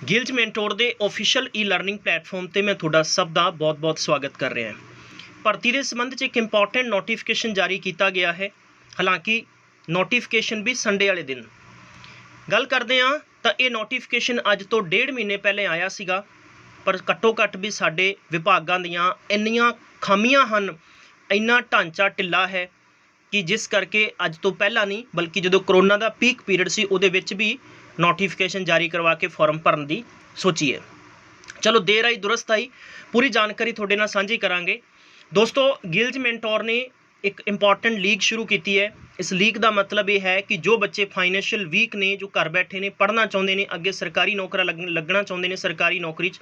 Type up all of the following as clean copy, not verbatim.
ਗਿਲਜ mentor ਦੇ official ਈ learning platform ਤੇ ਮੈਂ ਤੁਹਾਡਾ ਸਭ ਦਾ ਬਹੁਤ-ਬਹੁਤ ਸਵਾਗਤ ਕਰ ਰਿਹਾ ਹਾਂ। ਭਰਤੀ ਦੇ ਸੰਬੰਧ 'ਚ ਇੱਕ ਇੰਪੋਰਟੈਂਟ ਨੋਟੀਫਿਕੇਸ਼ਨ ਜਾਰੀ ਕੀਤਾ ਗਿਆ ਹੈ। ਹਾਲਾਂਕਿ ਨੋਟੀਫਿਕੇਸ਼ਨ ਵੀ ਸੰਡੇ ਵਾਲੇ ਦਿਨ ਗੱਲ ਕਰਦੇ ਹਾਂ ਤਾਂ ਇਹ ਨੋਟੀਫਿਕੇਸ਼ਨ ਅੱਜ ਤੋਂ 1.5 ਮਹੀਨੇ ਪਹਿਲੇ ਆਇਆ ਸੀਗਾ, ਪਰ ਘੱਟੋ ਘੱਟ ਵੀ ਸਾਡੇ ਵਿਭਾਗਾਂ ਦੀਆਂ ਇੰਨੀਆਂ ਖਾਮੀਆਂ ਹਨ, ਇੰਨਾ ਢਾਂਚਾ ਢਿੱਲਾ ਹੈ ਕਿ ਜਿਸ ਕਰਕੇ ਅੱਜ ਤੋਂ ਪਹਿਲਾਂ ਨਹੀਂ ਬਲਕਿ ਜਦੋਂ ਕਰੋਨਾ ਦਾ ਪੀਕ ਪੀਰੀਅਡ ਸੀ ਉਹਦੇ ਵਿੱਚ ਵੀ ਨੋਟੀਫਿकेशन जारी करवा के फॉर्म भरन की सोची है। चलो देर आई दुरुस्त आई, पूरी जानकारी थोड़े नाल साझी करांगे। दोस्तों, गिल्ज मैंटोर ने एक इंपॉर्टेंट लीग शुरू की है। इस लीग का मतलब ये है कि जो बच्चे फाइनैशियल वीक ने, जो घर बैठे ने, पढ़ना चाहते हैं, अगे सरकारी नौकरा लगना चाहते हैं सरकारी नौकरी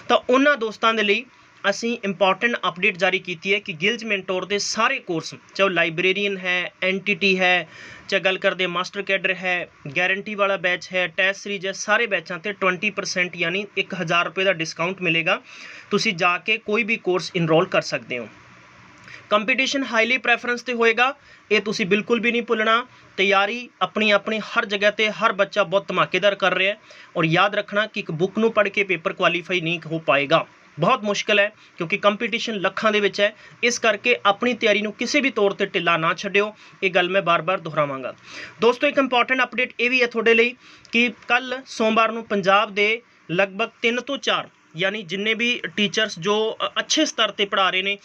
तो उन्होंने दोस्तों के लिए ਅਸੀਂ इंपॉर्टेंट अपडेट जारी की है कि गिल्ज मैंटोर के सारे कोर्स, चाहे लाइब्रेरीयन है, एनटीटी है, चाहे गल करते मास्टर कैडर है, गारंटी वाला बैच है, टेस्ट सीरीज है, सारे बैचों पर 20% यानी 1000 रुपये का डिस्काउंट मिलेगा। तुसी जाके कोई भी कोर्स इनरोल कर सकते हो। कंपीटिशन हाईली प्रैफरेंस से होएगा, ये तुसी बिल्कुल भी नहीं भुलना। तैयारी अपनी अपनी हर जगह पर हर बच्चा बहुत धमाकेदार कर रहा है, और याद रखना कि एक बुक नूं पढ़ के पेपर क्वालीफाई नहीं हो पाएगा, बहुत मुश्किल है, क्योंकि कंपीटिशन लखां दे विच है। इस करके अपनी तैयारी नूं किसी भी तौर पर ढिला ना छड्डिओ, ये गल मैं बार बार दोहरावांगा। दोस्तों, एक इंपॉर्टेंट अपडेट ये भी है थोड़े लिए कि कल सोमवार नूं पंजाब दे लगभग 3 ਤੋਂ 4 यानी जिन्ने भी टीचर्स जो अच्छे स्तर पर पढ़ा रहे हैं,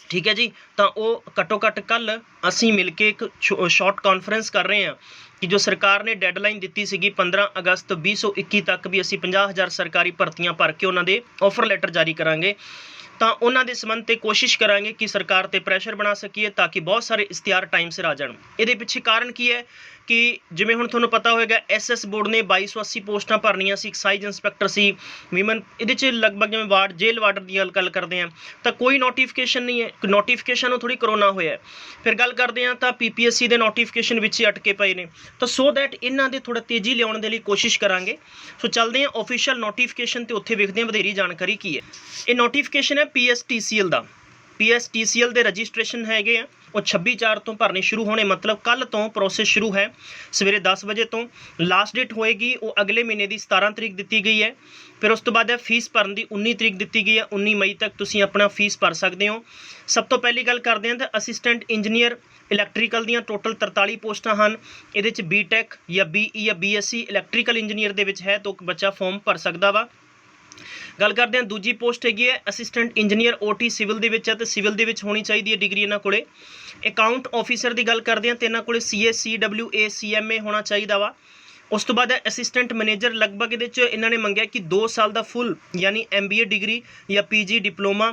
ठीक है जी, तो वो घट्टो घट्ट कल असी मिल के एक शॉर्ट कॉन्फ्रेंस कर रहे हैं कि जो सरकार ने डेडलाइन दी सी 15 अगस्त 2021 तक भी असी 50,000 सरकारी भर्तियां भर के उन्होंने ऑफर लैटर जारी करांगे। तो उन्होंने संबंध में कोशिश करांगे कि सरकार पर प्रैशर बना सकीए ताकि बहुत सारे इश्तिहार टाइम सिर आ जाए। ये पिछे कारण की है कि जिमें हुण तुहानूं पता होएगा SS बोर्ड ने 2280 पोस्टां भरनियां सी, एक्साइज इंस्पैक्टर सी, वीमन ये लगभग जिवें वार्ड जेल वार्डर की गल करते हैं तो कोई नोटिफिकेशन नहीं है, नोटिफिकेशन थोड़ी करोना होया। फिर गल करते हैं तो PPSC के नोटिफिकेशन विच ही अटके पे ने, तो सो दैट इन्हां दे थोड़ा तेजी लियाउण दे लई कोशिश करांगे। सो चलते हैं ऑफिशियल नोटिफिकेशन ते उत्थे वेखदे हां वधेरी जानकारी की है। ये नोटिफिकेशन है PSTCL का। PSTCL के रजिस्ट्रेशन हैगे आ वो 26/4 तो भरने शुरू होने, मतलब कल तो प्रोसेस शुरू है सवेरे 10 बजे तो। लास्ट डेट होएगी वो अगले महीने की 17 तरीक दी गई है। फिर उस तो बाद फीस भरन की 19 तरीक दी गई है। 19 मई तक तुसी अपना फीस भर सकते हो। सब तो पहली गल करते हैं तो असिस्टेंट इंजीनियर इलैक्ट्रीकल दियां टोटल 43 पोस्टां हैं। ये BTech या BE या BSc इलैक्ट्रीकल इंजीनियर दे विच है तो बच्चा फॉर्म भर सकता वा। गल करते हैं दूजी पोस्ट हैगी है असिस्टेंट इंजीनियर OT सिविल दे विच है, तो सिविल दे विच होनी चाहिए डिग्री इन्हां कोले। अकाउंट ऑफिसर की गल करते हैं तो इन्हां कोले CA CWA CMA होना चाहिए वा। उस तो बाद असिस्टेंट मैनेजर लगभग ये इन्होंने मंगया कि 2 साल का फुल यानी MBA डिग्री या PG डिप्लोमा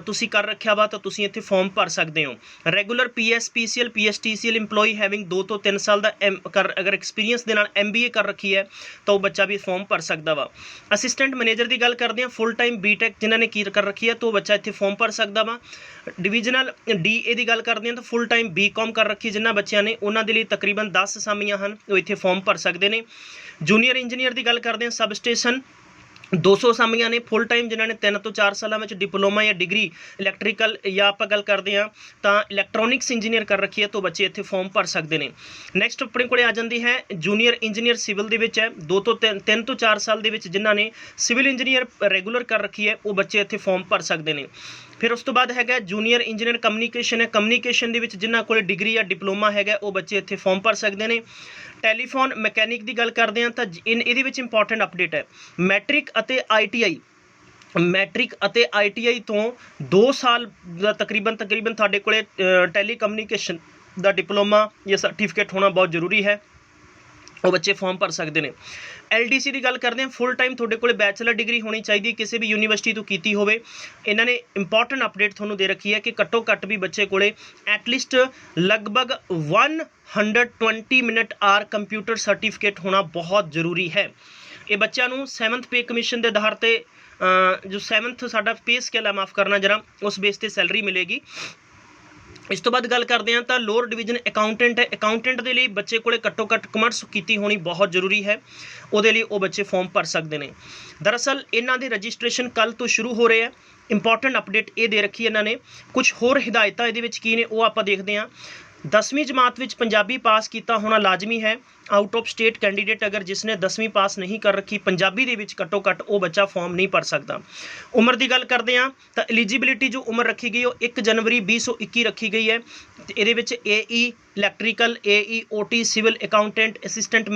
तुसी कर रखा वा तो तुसी इत्थे फॉर्म भर सकते हो। Regular PSPCL PSTCL employee having 2 ਤੋਂ 3 साल का अगर एक्सपीरियंस के नाल MBA कर रखी है तो बच्चा भी फॉर्म भर सकता वा। असिस्टेंट मैनेजर की गल करते हैं फुल टाइम BTech जिन्होंने की कर रखी है तो बच्चा इत्थे फॉर्म भर सकता वा। डिविजनल DA की गल करते हैं तो फुल टाइम BCom कर रखी जिन्होंने बच्चों ने उन्होंने लिए तकरीबन 10 असामियां हैं वो इत्थे फॉर्म भर सकते हैं। जूनीयर इंजीनियर की गल करते हैं सब स्टेशन 200 असामियां ने फुल टाइम जिन्होंने 3 ਤੋਂ 4 सालों में डिप्लोमा या डिग्री इलैक्ट्रीकल या आप गल करते हैं तो इलैक्ट्रॉनिक्स इंजीनियर कर रखी है तो बच्चे इत्थे फॉर्म भर सकते हैं। नैक्सट अपने को आ जाती है जूनीयर इंजीनियर सिविल दे विच है 3 ਤੋਂ 4 साल दे विच जिन्होंने सिविल इंजीनियर रेगूलर कर रखी है वो बच्चे इत्थे फॉर्म भर सकते हैं। फिर उस तो बाद है जूनीयर इंजीनियर कम्यूनीकेशन है, कम्यूनीकेशन दे विच जिन्हां कोल डिग्री या डिप्लोमा है वो बच्चे इत्थे फॉर्म भर सकते हैं। टैलीफोन मैकेनिक की गल करते हैं तो ये इंपॉर्टेंट अपडेट है मैट्रिक अते ITI मैट्रिक अते ITI तो 2 साल तकरीबन तुहाडे कोले टैली कम्यूनीकेशन का डिप्लोमा या सर्टिफिकेट होना बहुत जरूरी है, वो बच्चे फॉर्म भर सकते हैं। LDC की गल करते हैं फुल टाइम थोड़े को बैचलर डिग्री होनी चाहिए किसी भी यूनीवर्सिटी तो की होवे। इन्होंने इंपॉर्टेंट अपडेट थोनों दे रखी है कि घट्टो घट्ट भी बच्चे को एटलीस्ट लगभग 120 मिनट आर कंप्यूटर सर्टिफिकेट होना बहुत जरूरी है। ये बच्चों को 7th पे कमीशन के आधार पर जो 7th साडा पे स्केल है माफ़ करना जरा उस बेस पर सैलरी मिलेगी। इस तो बाद गल करते हैं तो लोअर डिवीजन अकाउंटेंट है, अकाउंटेंट के लिए बच्चे को घट्टो घट्ट कमर्स की होनी बहुत जरूरी है, वो वो बच्चे फॉर्म भर सकते हैं। दरअसल इन्हों के रजिस्ट्रेशन कल तो शुरू हो रहे हैं। इंपॉर्टेंट अपडेट ये दे रखी है इन्होंने कुछ होर हिदायतां ये की ने वो आप देखते हैं। 10वीं जमात विच पंजाबी पास किया होना लाजमी है। आउट ऑफ स्टेट कैंडीडेट अगर जिसने 10वीं पास नहीं कर रखी पंजाबी दे विच घट्टो घट्ट वो बच्चा फॉर्म नहीं भर सकता। उम्र की गल करते हैं तो एलिजिबिलिटी जो उम्र रखी गई वो 1 जनवरी 2021 रखी गई है। ये AE electrical, AE OT civil accountant, assistant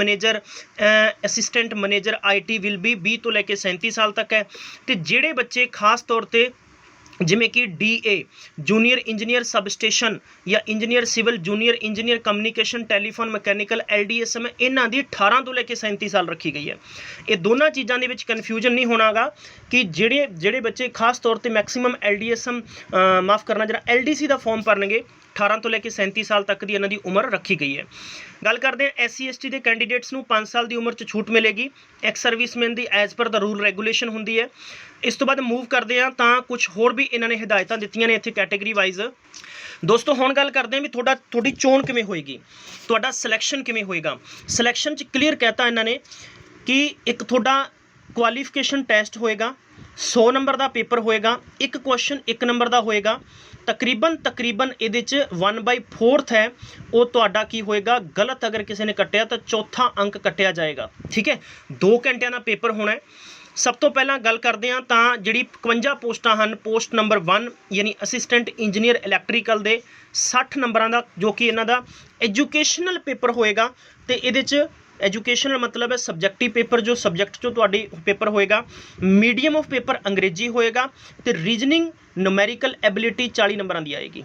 manager IT will be 20 तो लैके 37 साल तक है। तो जिहड़े बच्चे खास तौर पर जिमें कि DA जूनीयर इंजीनियर सबस्टेशन या engineer civil, junior engineer communication, telephone mechanical, LDSM इन्हां दी 18 तो लैके 37 साल रखी गई है। ये दोनों चीज़ों के कन्फ्यूजन नहीं होनागा कि ਜਿਹੜੇ बच्चे खास तौर पर मैक्सीमम LDSM माफ़ करना जरा LDC का फॉर्म भरनगे 18 तो लैके 37 साल तक की इन्हां दी उम्र रखी गई है। गल करते हैं SC ST के कैंडीडेट्स नूं 5 साल की उम्र च छूट मिलेगी। एक्स सर्विसमैन की as per the rule regulation होंदी है। इस तो बाद मूव करते हैं तो कुछ होर भी इन्होंने हिदायतां दित्तियां ने इत्थे कैटेगरी वाइज। दोस्तों हुण गल करते हैं भी थोड़ी चोण किवें होएगी, तुहाडा सिलैक्शन किवें होएगा। सिलैक्शन च क्लीयर कहता इन्होंने कि एक तुहाडा क्वालीफिकेशन टेस्ट होएगा, 100 नंबर का पेपर होएगा, एक क्वेश्चन 1 नंबर का होएगा। तकरीबन ये 1/4 है वो तुहाडा की होएगा गलत, अगर किसी ने कट्टिया तो चौथा अंक कट्टिया जाएगा। ठीक है, 2 घंटिया का पेपर होना है। सब तो पहला गल करते हैं तो जी 55 पोस्टां हैं, पोस्ट नंबर 1 यानी असिस्टेंट इंजीनियर इलैक्ट्रीकल दे 60 नंबर का जो कि इन्हों का एजुकेशनल पेपर होएगा। तो ये एजुकेशनल मतलब है सब्जैक्टिव पेपर, जो सब्जैक्ट जो तुहाडी पेपर होएगा। मीडियम ऑफ पेपर अंग्रेजी होएगा। तो रीजनिंग न्यूमैरिकल एबिलिटी 40 नंबर की आएगी,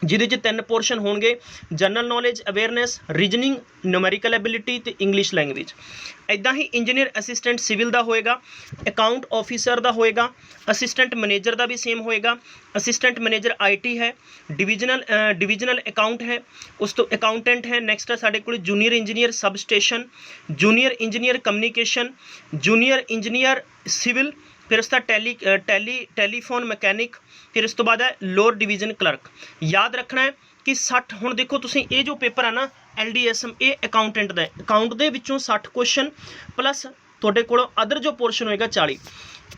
जिहदे च 3 पोर्शन होंगे, general knowledge awareness, reasoning numerical ability तो इंग्लिश लैंग्वेज। इदां ही इंजीनियर असिस्टेंट सिविल का होएगा, अकाउंट ऑफिसर का होएगा, असिस्टेंट मैनेजर का भी सेम होएगा। असिस्टेंट मैनेजर IT है, डिविजनल अकाउंट है, उस तो अकाउंटेंट है। नैक्सट है साढ़े को junior engineer substation, junior engineer communication, junior engineer civil, फिर उसका टैलीफोन मैकेनिक, फिर इस तो बाद है लोअर डिवीजन क्लर्क। याद रखना है कि 60 हुण देखो तुसीं ये जो पेपर है ना LDSM ये अकाउंटेंट का, अकाउंट के विचों 60 क्वेश्चन प्लस तुहाडे कोल अदर जो पोर्शन होएगा 40।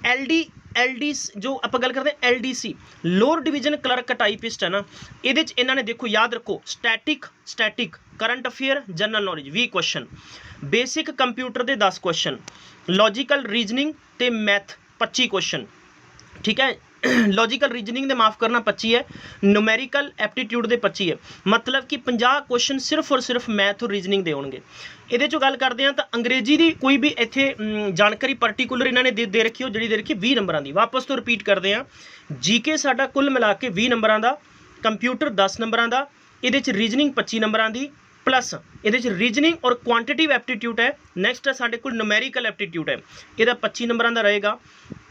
LD जो आप गल करते हैं LDC lower division clerk typist है ना, ये इन्होंने देखो याद रखो static current affair, general knowledge 20 question, basic computer के 10 क्वेश्चन, लॉजिकल रीजनिंग ते मैथ 25 क्वेश्चन। ठीक है, लॉजिकल रीजनिंग दे माफ़ करना 25 है, न्यूमैरिकल एप्टीट्यूड दे 25 है, मतलब कि 50 क्वेश्चन सिर्फ और सिर्फ मैथ और रीजनिंग दे होणगे। ये जो गल करते हैं तो अंग्रेजी की कोई भी इत्थे जानकारी पर्टिकुलर इन्होंने दे रखी हो, जी दे रखी 20 नंबर की। वापस तो रिपीट करते हैं, GK साडा कुल मिला के 20 नंबर का, कंप्यूटर 10 नंबर का, ये रीजनिंग 25 नंबर की, प्लस ये रीजनिंग और क्वांटिटिव एप्टीट्यूड है। नैक्सट है साढ़े को न्यूमैरिकल एप्टीट्यूड है, यदा 25 नंबर का रहेगा।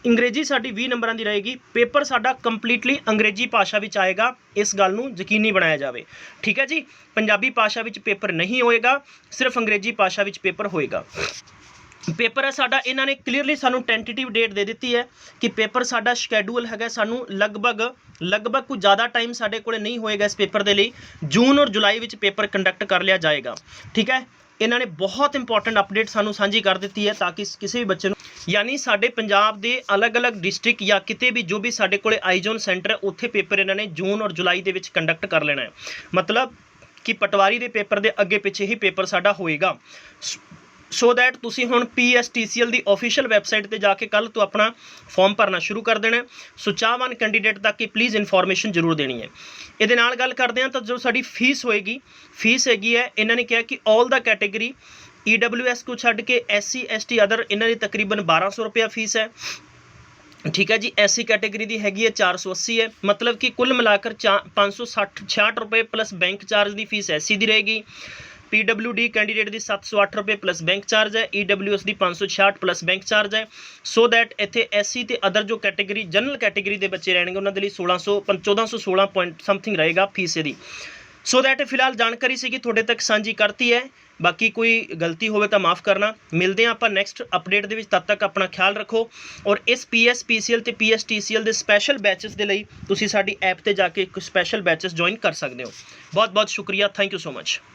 अंग्रेजी साड़ी 20 नंबर की रहेगी। पेपर साडा कंप्लीटली अंग्रेजी भाषा में आएगा, इस गल नूं यकीनी बनाया जाए। ठीक है जी, पंजाबी भाषा में पेपर नहीं होएगा, सिर्फ अंग्रेजी भाषा में पेपर होएगा। पेपर है साडा, इन्होंने क्लीयरली सानू टेंटेटिव डेट दे दी है कि पेपर साडा शेड्यूल है, सानू लगभग कुछ ज़्यादा टाइम साडे कोले नहीं होएगा इस पेपर के लिए। जून और जुलाई में पेपर कंडक्ट कर लिया जाएगा। ठीक है, इन्होंने बहुत इंपॉर्टेंट अपडेट सानू साझी कर दी है ताकि किसी भी बच्चे यानी साडे पंजाब दे अलग अलग डिस्ट्रिक्ट या किते भी जो भी साडे कोले आईजोन सेंटर है उत्थे पेपर इन्होंने जून और जुलाई के कंडक्ट कर लेना है। मतलब कि पटवारी के पेपर के अगे पिछे ही पेपर साडा होएगा। सो दैट तुसी हुण PSTCL की ऑफिशियल वैबसाइट पर जाके कल तो अपना फॉर्म भरना शुरू कर देना। सो चाहवान कैंडीडेट तक कि प्लीज़ इन्फॉर्मेशन जरूर देनी है। ये नाल गल करते हैं तो जो साडी फीस होएगी, फीस हैगी है, इन्होंने कहा कि ऑल द कैटेगरी EWS को छड्ड के SC ST अदर इन्हां दी तकरीबन 1200 रुपया फीस है। ठीक है जी, SC कैटेगरी की हैगी है 480 है, मतलब कि कुल मिलाकर 566 रुपये प्लस बैंक चार्ज की फीस SC की रहेगी। PWD कैंडीडेट की 708 रुपये प्लस बैंक चार्ज है, EWS की 566 प्लस बैंक चार्ज है। सो दैट इत्थे SC ते अदर जो कैटेगरी जनरल कैटेगरी के बच्चे रहने उन्होंने 1416 पॉइंट समथिंग रहेगा फीस दी। सो दैट फिलहाल जानकारी सी थोड़े तक साझी करती है, बाकी कोई गलती हो तो माफ़ करना। मिलते हैं आप नैक्सट अपडेट के, तब तक अपना ख्याल रखो। और इस PSPCL ते PSTCL के स्पैशल बैचेस के लिए तुसी साडी ऐप पर जाके स्पैशल बैचेस ज्वाइन कर सकते हो। बहुत बहुत शुक्रिया, थैंक यू सो मच।